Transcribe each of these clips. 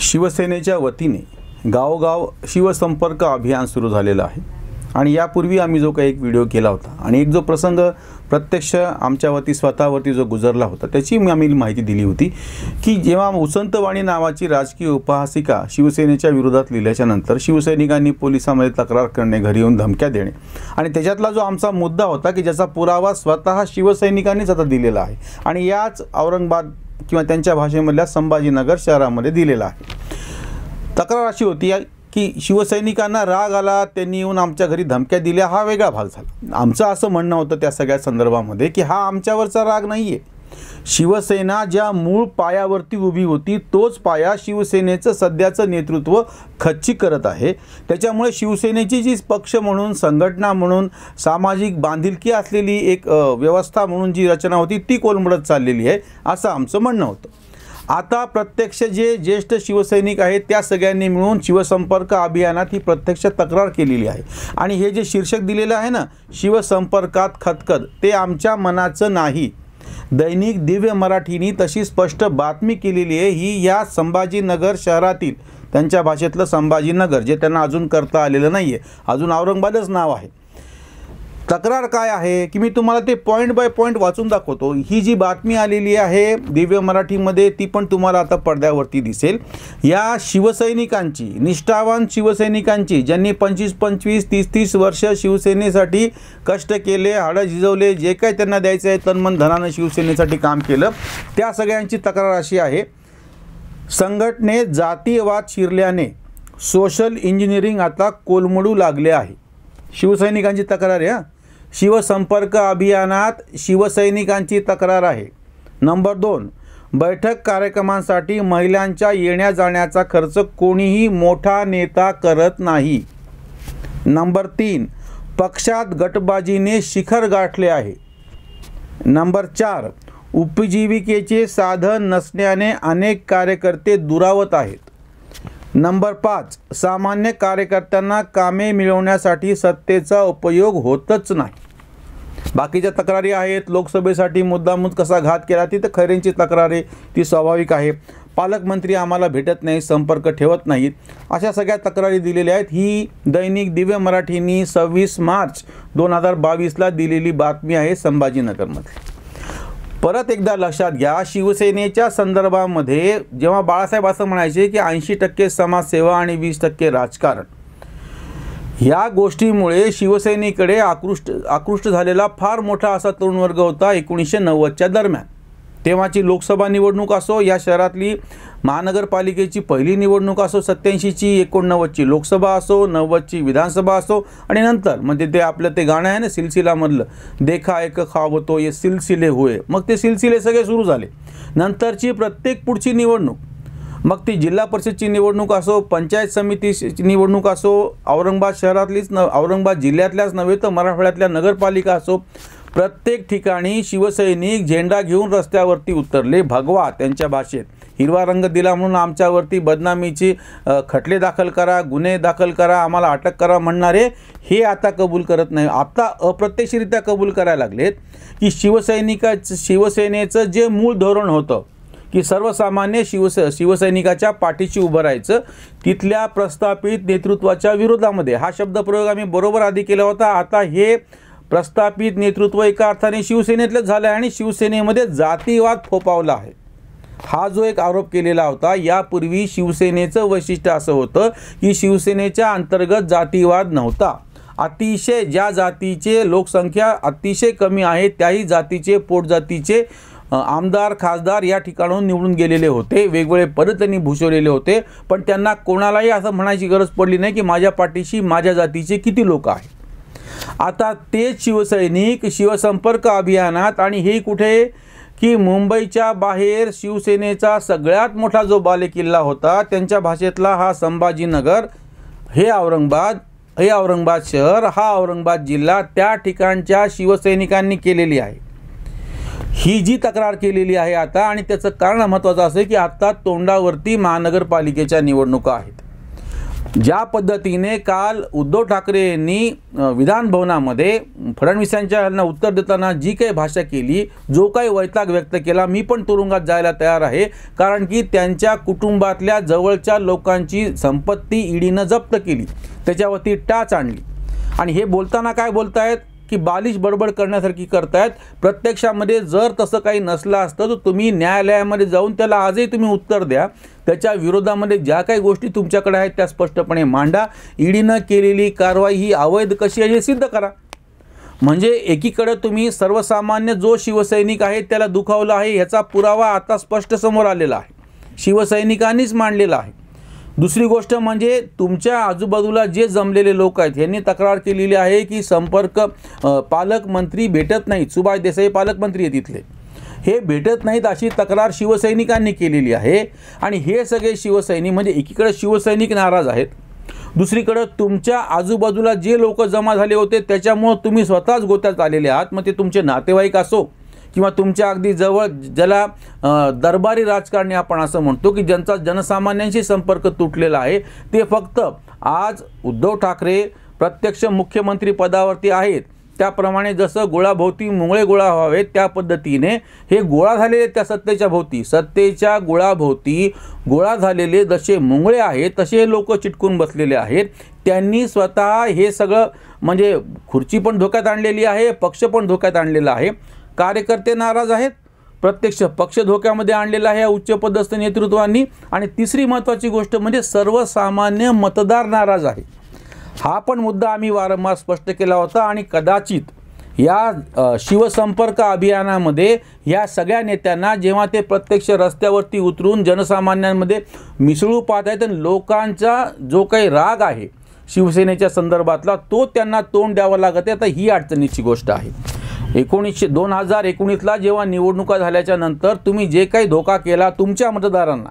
शिवसेनेच्या वतीने गावोगाव शिवसंपर्क अभियान सुरू झालेलं आहे आणि यापूर्वी आम्ही जो काही एक व्हिडिओ केला होता आणि एक जो प्रसंग प्रत्यक्ष आमच्यावरती स्वतःवरती जो गुजरला होता त्याची आम्ही माहिती दिली होती की जेव्हा उसंतवाणी नावाची राजकीय उपहासिका शिवसेनेच्या विरोधात लिहिल्याच्या नंतर शिवसैनिकांनी पोलिसांमध्ये तक्रार करणे, घरी येऊन धमक्या देणे आणि त्याच्यातला जो आमचा मुद्दा होता की ज्याचा पुरावा स्वतः शिवसैनिकांनीच आता दिलेला आहे आणि याच औरंगाबाद किंवा त्यांच्या भाषेमधल्या संभाजीनगर शहरामध्ये दिलेला आहे। तक्रार अशी होती की शिवसैनिकांना राग आला, त्यांनी येऊन आमच्या घरी धमक्या दिल्या, हा वेगळा भाग झाला। आमचं असं म्हणणं होतं त्या सगळ्या संदर्भामध्ये की हा आमच्यावरचा राग नाही आहे। शिवसेना ज्या मूळ पायावरती उभी होती तोच पाया शिवसेनेचं सध्याचं नेतृत्व खच्ची करत आहे। त्याच्यामुळे शिवसेनेची जी पक्ष म्हणून, संघटना म्हणून, सामाजिक बांधिलकी असलेली एक व्यवस्था म्हणून जी रचना होती ती कोलमडत चाललेली आहे असं आमचं म्हणणं होतं। आता प्रत्यक्ष जे ज्येष्ठ शिवसैनिक आहेत त्या सगळ्यांनी मिळून शिवसंपर्क अभियानात ही प्रत्यक्ष तक्रार केलेली आहे आणि हे जे शीर्षक दिलेलं आहे ना, शिवसंपर्कात खतखत, ते आमच्या मनाचं नाही। दैनिक दिव्य मराठीनी तशी स्पष्ट बातमी केलेली आहे। ही या संभाजीनगर शहरातील, त्यांच्या भाषेतलं संभाजीनगर जे त्यांना अजून करता आलेलं नाही आहे, अजून औरंगाबादच नाव आहे। तक्रार काय आहे की मी तुम्हाला ते पॉईंट बाय पॉईंट वाचून दाखवतो। ही जी बातमी आलेली आहे दिव्य मराठीमध्ये ती पण तुम्हाला आता पडद्यावरती दिसेल। या शिवसैनिकांची, निष्ठावान शिवसैनिकांची, ज्यांनी 25-25, 30-30 वर्ष शिवसेनेसाठी कष्ट केले, हाडं झिजवले, जे काही त्यांना द्यायचं आहे तन मन धनानं शिवसेनेसाठी काम केलं, त्या सगळ्यांची तक्रार अशी आहे, संघटनेत जातीयवाद शिरल्याने सोशल इंजिनिअरिंग आता कोलमडू लागले आहे। शिवसैनिकांची तक्रार आहे। शिवसंपर्क अभियानात शिवसैनिकांची तक्रार आहे। नंबर 2, बैठक कार्यक्रमांसाठी महिलांच्या येण्या जाण्याचा खर्च कोणीही मोठा नेता करत नाही। नंबर 3, पक्षात गटबाजीने शिखर गाठले आहे। नंबर 4, उपजीविकेचे साधन नसण्याने अनेक कार्यकर्ते दुरावत आहेत। नंबर 5, सामान्य कार्यकर्त्यांना कामे मिळवण्यासाठी सत्तेचा उपयोग होतच नाही। बाकीच्या तक्रारी आहेत, लोकसभेसाठी मुद्दामूद कसा घात केला ती तर खैरेंची तक्रार आहे, ती स्वाभाविक आहे। पालकमंत्री आम्हाला भेटत नाही, संपर्क ठेवत नाहीत, अशा सगळ्या तक्रारी दिलेल्या आहेत। ही दैनिक दिव्य मराठीनी 26 मार्च 2022ला दिलेली बातमी आहे संभाजीनगरमध्ये। परत एकदा लक्षात घ्या, शिवसेनेच्या संदर्भामध्ये जेव्हा बाळासाहेब असं म्हणायचे की 80% समाजसेवा आणि 20% राजकारण, ह्या गोष्टीमुळे शिवसेनेकडे आकृष्ट झालेला फार मोठा असा तरुण वर्ग होता 1990च्या दरम्यान। तेव्हाची लोकसभा निवडणूक असो, या शहरातली महानगरपालिकेची पहिली निवडणूक असो, 87ची, 89ची लोकसभा असो, 90ची विधानसभा असो आणि नंतर म्हणजे ते आपलं ते गाणं आहे ना सिलसिलामधलं, देखा एक ख्वाब तो ये सिलसिले हुए, मग ते सिलसिले सगळे सुरू झाले। नंतरची प्रत्येक पुढची निवडणूक, मग ती जिल्हा परिषदची निवडणूक असो, पंचायत समितीची निवडणूक असो, औरंगाबाद शहरातलीच औरंगाबाद जिल्ह्यातल्याच नव्हे तर मराठवाड्यातल्या नगरपालिका असो, प्रत्येक ठिकाणी शिवसैनिक झेंडा घेऊन रस्त्यावरती उतरले। भगवा त्यांच्या भाषेत, हिरवा रंग दिला म्हणून आमच्यावरती बदनामीची खटले दाखल करा, गुन्हे दाखल करा, आम्हाला अटक करा म्हणणारे हे आता कबूल करत नाही। आता अप्रत्यक्षरित्या कबूल करायला लागलेत की शिवसेनेचं जे मूळ धोरण होतं की सर्वसामान्य शिवसैनिकाच्या पाठीशी उभं राहायचं, तिथल्या प्रस्थापित नेतृत्वाच्या विरोधामध्ये, हा शब्दप्रयोग आम्ही बरोबर आधी केला होता। आता हे प्रस्थापित नेतृत्व एका अर्थाने शिवसेनेतलंच झालं आहे आणि शिवसेनेमध्ये जातीवाद फोफावला आहे, हा जो एक आरोप केलेला होता। यापूर्वी शिवसेनेचं वैशिष्ट्य असं होतं की शिवसेनेच्या अंतर्गत जातीवाद नव्हता। अतिशय ज्या जातीचे लोकसंख्या अतिशय कमी आहे त्याही जातीचे, पोटजातीचे आमदार, खासदार या ठिकाणून निवडून गेलेले होते, वेगवेगळे पद त्यांनी भूषवलेले होते, पण त्यांना कोणालाही असं म्हणायची गरज पडली नाही की माझ्या पाठीशी माझ्या जातीचे किती लोक आहेत। आता तेच शिवसैनिक शिवसंपर्क अभियानात, आणि हे कुठे की मुंबईच्या बाहेर शिवसेनेचा सगळ्यात मोठा जो बालेकिल्ला होता त्यांच्या भाषेतला हा संभाजीनगर, हे औरंगाबाद शहर, हा औरंगाबाद जिल्हा, त्या ठिकाणच्या शिवसैनिकांनी केलेली आहे ही जी तक्रार केलेली आहे आता। आणि त्याचं कारण महत्त्वाचं असं आहे की आता तोंडावरती महानगरपालिकेच्या निवडणुका आहेत। ज्या पद्धतीने काल उद्धव ठाकरे यांनी विधान भवनामध्ये फडणवीसांच्या यांना उत्तर देताना जी काही भाषा केली, जो काही वैताग व्यक्त केला, मी पण तुरुंगात जायला तयार आहे, कारण की त्यांच्या कुटुंबातल्या जवळच्या लोकांची संपत्ती ईडीनं जप्त केली, त्याच्यावरती टाच आणली. आणि हे बोलताना काय बोलतायत की बालिश बडबड करण्यासारखी करतायत. प्रत्यक्षामध्ये जर तसं काही नसलं असतं तर तुम्ही न्यायालयामध्ये जाऊन त्याला आजही तुम्ही उत्तर द्या. त्याच्या विरोधामध्ये ज्या काही गोष्टी तुमच्याकडे आहेत त्या स्पष्टपणे मांडा. ईडीनं केलेली कारवाई ही अवैध कशी आहे हे सिद्ध करा. म्हणजे एकीकडे तुम्ही सर्वसामान्य जो शिवसैनिक आहे त्याला दुखावलं आहे ह्याचा पुरावा आता स्पष्ट समोर आलेला आहे, शिवसैनिकांनीच मांडलेला आहे. दुसरी गोष्ट म्हणजे तुमच्या आजूबाजूला जे जमलेले लोक आहेत यांनी तक्रार केलेली आहे की पालकमंत्री भेटत नाहीत. सुभाष देसाई पालकमंत्री आहेत तिथले, हे भेटत नाहीत अशी तक्रार शिवसैनिकांनी केलेली आहे. आणि हे सगळे शिवसैनिक म्हणजे एकीकडे शिवसैनिक नाराज आहेत, दुसरीकडे तुमच्या आजूबाजूला जे लोक जमा झाले होते त्याच्यामुळं तुम्ही स्वतःच गोत्यात आलेले आहात. मग ते तुमचे नातेवाईक असो किंवा तुमच्या अगदी जवळ, ज्याला दरबारी राजकारणी आपण असं म्हणतो की ज्यांचा जनसामान्यांशी संपर्क तुटलेला आहे, ते फक्त आज उद्धव ठाकरे प्रत्यक्ष मुख्यमंत्री पदावरती आहेत त्याप्रमाणे जसं गोळाभोवती मुंगळे गोळा व्हावेत त्या पद्धतीने हे गोळा झालेले त्या सत्तेच्या भोवती, सत्तेच्या गोळाभोवती गोळा झालेले जसे मुंगळे आहेत तसे हे लोक चिटकून बसलेले आहेत. त्यांनी स्वतः हे सगळं म्हणजे खुर्ची पण धोक्यात आणलेली आहे, पक्ष पण धोक्यात आणलेला आहे. कार्यकर्ते नाराज आहेत, प्रत्यक्ष पक्ष धोक्यामध्ये आणलेला आहे उच्चपदस्थ नेतृत्वांनी. आणि तिसरी महत्त्वाची गोष्ट म्हणजे सर्वसामान्य मतदार नाराज आहे. हा पण मुद्दा आम्ही वारंवार स्पष्ट केला होता. आणि कदाचित या शिवसंपर्क अभियानामध्ये या सगळ्या नेत्यांना जेव्हा ते प्रत्यक्ष रस्त्यावरती उतरून जनसामान्यांमध्ये मिसळू पाहत आहेत, लोकांचा जो काही राग आहे शिवसेनेच्या संदर्भातला तो त्यांना तोंड द्यावं लागत आहे. आता ही अडचणीची गोष्ट आहे. 2019ला जेव्हा निवडणुका झाल्याच्या नंतर तुम्ही जे काही धोका केला तुमच्या मतदारांना,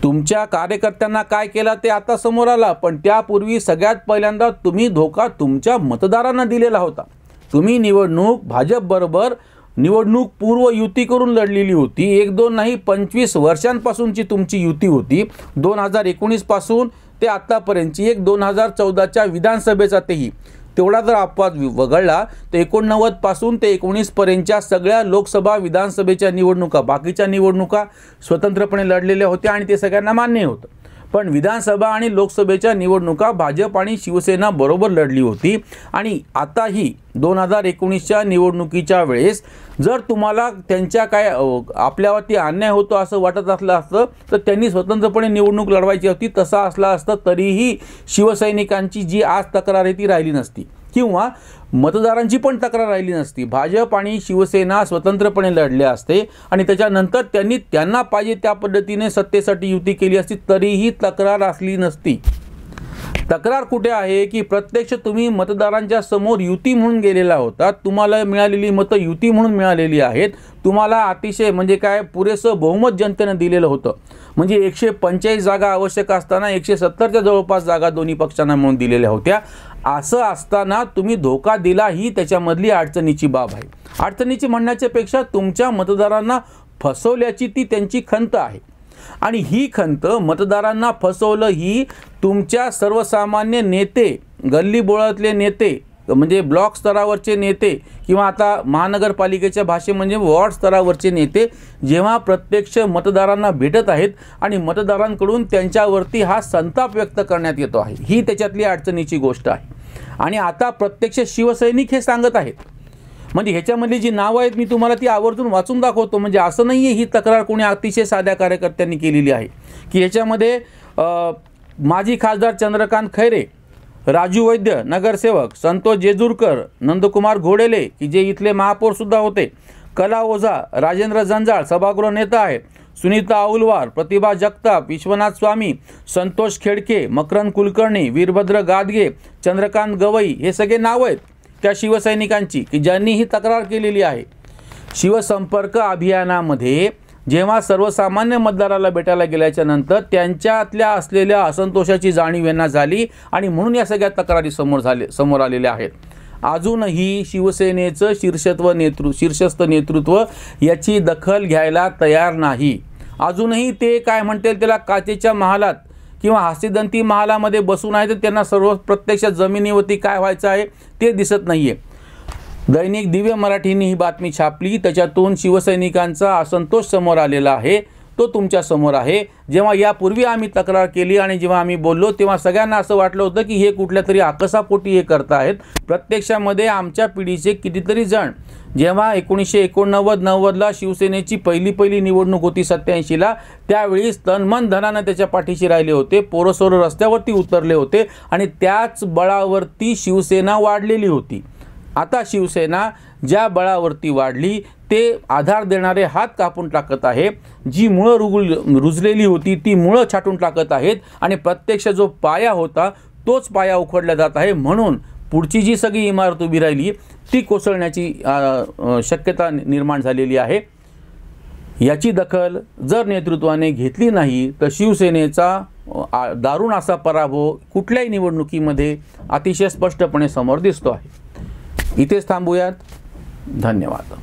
तुमच्या कार्यकर्त्यांना काय केला ते आता समोर आला. पण त्यापूर्वी सगळ्यात पहिल्यांदा तुम्ही धोका तुमच्या मतदारांना दिलेला होता. तुम्ही निवडणूक भाजपबरोबर निवडणूक पूर्व युती करून लढलेली होती. 1-2 नाही 25 वर्षांपासूनची तुमची युती होती. 2019 पासून ते आत्तापर्यंतची 2014च्या विधानसभेचा तेही तेवढा जर अपवाद वगळला तर 89 पासून ते 19 पर्यंतच्या सगळ्या लोकसभा विधानसभेच्या निवडणुका, बाकीच्या निवडणुका स्वतंत्रपणे लढलेल्या होत्या आणि ते सगळ्यांना मान्य होतं. पण विधानसभा आणि लोकसभेच्या निवडणुका भाजप आणि शिवसेना बरोबर लढली होती. आणि आताही 2019च्या निवडणुकीच्या वेळेस जर तुम्हाला त्यांच्या काय आपल्यावरती अन्याय होतो असं वाटत असलं असतं तर त्यांनी स्वतंत्रपणे निवडणूक लढवायची होती. तसं असलं असतं तरीही शिवसैनिकांची जी आज तक्रार आहे ती राहिली नसती किंवा मतदारांची पण तक्रार राहिली नसती. भाजप आणि शिवसेना स्वतंत्रपणे लढले असते आणि त्याच्यानंतर त्यांना पाहिजे त्या पद्धतीने सत्तेसाठी युती केली असती तरीही तक्रार असली नसती. तक्रार कुठे आहे की प्रत्यक्ष तुम्ही मतदारांच्या समोर युती म्हणून गेलेला होता, तुम्हाला मिळालेली मतं युती म्हणून मिळालेली आहेत. तुम्हाला अतिशय म्हणजे काय पुरेसं बहुमत जनतेनं दिलेलं होतं. म्हणजे 145 जागा आवश्यक असताना 170च्या जवळपास जागा दोन्ही पक्षांना म्हणून दिलेल्या होत्या. असं असताना तुम्ही धोका दिला ही त्याच्यामधली अडचणीची बाब आहे. अडचणीची म्हणण्याच्या पेक्षा तुमच्या मतदारांना फसवल्याची ती त्यांची खंत आहे. आणि ही खंत मतदारांना फसवलं ही तुमच्या सर्वसामान्य नेते, गल्ली बोळातले नेते म्हणजे ब्लॉक स्तरावरचे नेते किंवा आता महानगरपालिकेच्या भाषे म्हणजे वॉर्ड स्तरावरचे नेते जेव्हा प्रत्यक्ष मतदारांना भेटत आहेत आणि मतदारांकडून त्यांच्यावरती हा संताप व्यक्त करण्यात येतो आहे, ही त्याच्यातली अडचणीची गोष्ट आहे. आणि आता प्रत्यक्ष शिवसैनिक हे सांगत आहेत. म्हणजे ह्याच्यामधली जी नावं आहेत मी तुम्हाला ती आवर्जून वाचून दाखवतो. म्हणजे असं नाही आहे ही तक्रार कोणी अतिशय साध्या कार्यकर्त्यांनी केलेली आहे की ह्याच्यामध्ये माजी खासदार चंद्रकांत खैरे, राजू वैद्य नगरसेवक, संतोष जेजूरकर, नंदकुमार घोडेले की जे इथले महापौरसुद्धा होते, कला ओझा, राजेंद्र जंजाळ सभागृह नेता आहेत, सुनीता औलवार, प्रतिभा जगताप, विश्वनाथ स्वामी, संतोष खेडके, मकरंद कुलकर्णी, वीरभद्र गादगे, चंद्रकांत गवई हे सगळे नावं आहेत त्या शिवसैनिकांची की ज्यांनी ही तक्रार केलेली आहे. शिवसंपर्क अभियानामध्ये जेव्हा सर्वसामान्य मतदाराला भेटायला गेल्याच्या नंतर त्यांच्यातल्या असलेल्या असंतोषाची जाणीव यांना झाली आणि म्हणून या सगळ्या तक्रारी समोर आलेल्या आहेत. अजूनही शिवसेनेचं शीर्षस्थ नेतृत्व याची दखल घ्यायला तयार नाही. अजूनही ते काय म्हणतील त्याला काचेच्या महालात किंवा हस्तिदंती महालामध्ये बसून आहे तर त्यांना सर्व प्रत्यक्ष जमिनीवरती काय व्हायचं आहे ते दिसत नाही आहे. दैनिक दिव्य मराठीने ही बातमी छापली, त्याच्यातून शिवसैनिकांचा असंतोष समोर आलेला आहे, तो तुमच्या समोर आहे. जेव्हा यापूर्वी आम्ही तक्रार केली आणि जेव्हा आम्ही बोललो तेव्हा सगळ्यांना असं वाटलं होतं की हे कुठल्या तरी आकसापोटी हे करत आहेत. प्रत्यक्षामध्ये आमच्या पिढीचे कितीतरी जण जेव्हा 1989-90ला शिवसेनेची पहिली निवडणूक होती 87ला, त्यावेळी तन धनानं त्याच्या पाठीशी राहिले होते, पोरसोर रस्त्यावरती उतरले होते आणि त्याच बळावरती शिवसेना वाढलेली होती. आता शिवसेना ज्या बळावरती वाढली ते आधार देणारे हात कापून टाकत आहे, जी मुळं रुजलेली होती ती मुळं छाटून टाकत आहेत आणि प्रत्यक्ष जो पाया होता तोच पाया उखडला जात आहे. म्हणून पुढची जी सगळी इमारत उभी राहिली ती कोसळण्याची शक्यता निर्माण झालेली आहे. याची दखल जर नेतृत्वाने घेतली नाही तर शिवसेनेचा दारुण असा पराभव कुठल्याही निवडणुकीमध्ये अतिशय स्पष्टपणे समोर दिसतो आहे. इथेच थांबूयात. धन्यवाद.